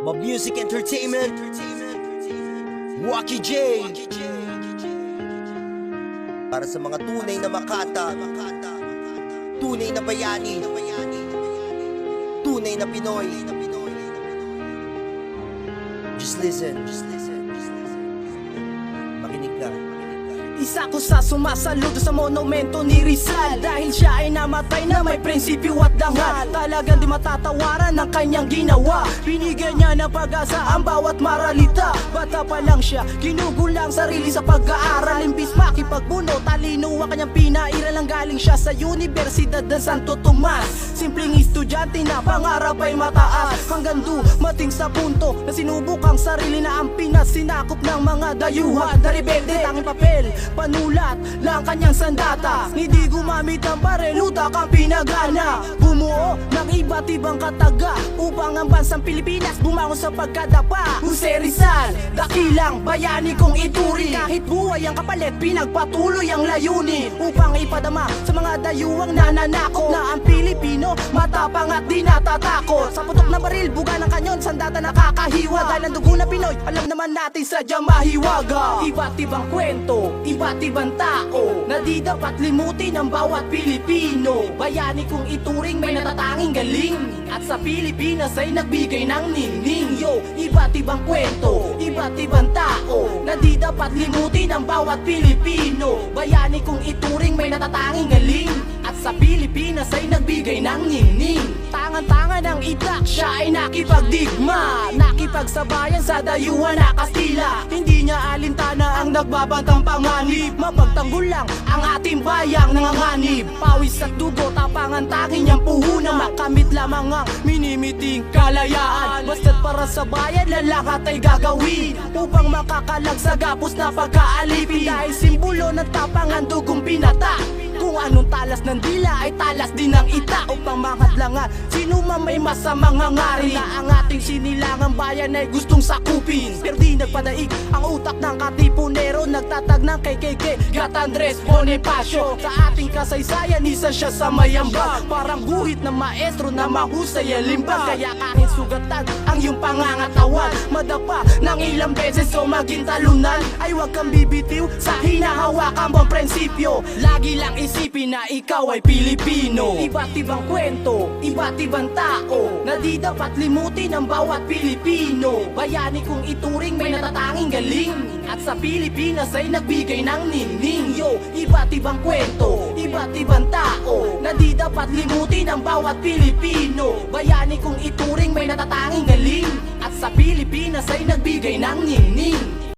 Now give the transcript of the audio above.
Mob Music Entertainment, Wacky J. Para sa mga tunay na Makata, tunay na bayani, tunay na Pinoy. Just listen, makinig ka. Isa ko sa sumasaludo sa monumento ni Rizal, dahil siya ay namatay na may prinsipyo at dangal. Talagang di matatawaran ang kanyang ginawa. Binigyan niya ng pag-asa ang bawat maralita. Bata pa lang siya, ginugulang sarili sa pag-aaral. Imbis makipagbuno, talino ang kanyang pinairal. Ang galing siya sa Universidad ng Santo Tomas. Simpleng estudyante na pangarap ay mataas, hanggang dumating sa punto na sinubok ang sarili na ang Pinas. Sinakop ng mga dayuhan na rebelde, tanging papel panulat lang kanyang sandata. Hindi gumamit ng barel, utak ang pinagana. Bumuo ng iba't ibang kataga upang ang bansang Pilipinas bumangon sa pagkadapa. Jose Rizal, dakilang bayani kong ituri. Kahit buhay ang kapalit, pinagpatuloy ang layunin upang ipadama sa mga dayuhang nananako na ang Pilipino matapang at di natatakot. Sa putok na baril, buga ng kanyon, sandata nakakahiwa. Dahil ang dugo na Pinoy, alam naman natin sadyang mahiwaga. Iba't ibang kwento, iba't ibang tao na di dapat limutin ng bawat Pilipino. Bayani kong ituring may natatanging galing, at sa Pilipinas ay nagbigay ng ningning. Yo, iba't ibang kwento, iba't ibang tao na di dapat limutin ng bawat Pilipino. Bayani kong ituring may natatanging galing, at sa Pilipinas ay nagbigay ng ningning. Tangan-tangan ng itak, siya ay nakipagdigma, nakipagsabayan sa dayuhan na Kastila. Hindi niya alintana ang nagbabantang panganib, mapagtanggol lang ang ating bayang nanganganib. Pawis at dugo, tapangan tanging niyang puhunan, makamit lamang ang minimiting kalayaan. Basta't para sa bayan na lahat ay gagawin upang makakalag sa gapos na pagkaalipin. Dahil simbolo ng tapangan, dugong pinata. Kung anong talas ng dila ay talas din ng ita, upang makadlangan sino man may masamang hangarin na ang ating sinilangang bayan ay gustong sakupin. Pero di nagpadaig ang utak ng katipunero, nagtatag ng KKK, Gat Andres Bonifacio. Sa ating kasaysayan, isa siya sa mayambag, parang guhit na maestro na mahusay alimbag. Kaya kahit sugatan ang iyong pangangatawan, madapa ng ilang beses o maging talunan, ay huwag kang bibitiw sa hinahawakan mong prinsipyo. Lagi lang isipin na ikaw ay Pilipino. Iba't ibang kwento, iba't ibang tao na di dapat limutin ng bawat Pilipino. Bayani kong ituring may natatanging galing, at sa Pilipinas ay nagbigay ng ningning. Yo, iba't ibang kwento, iba't ibang tao na di dapat limutin ng bawat Pilipino. Bayani kong ituring may natatanging galing, at sa Pilipinas ay nagbigay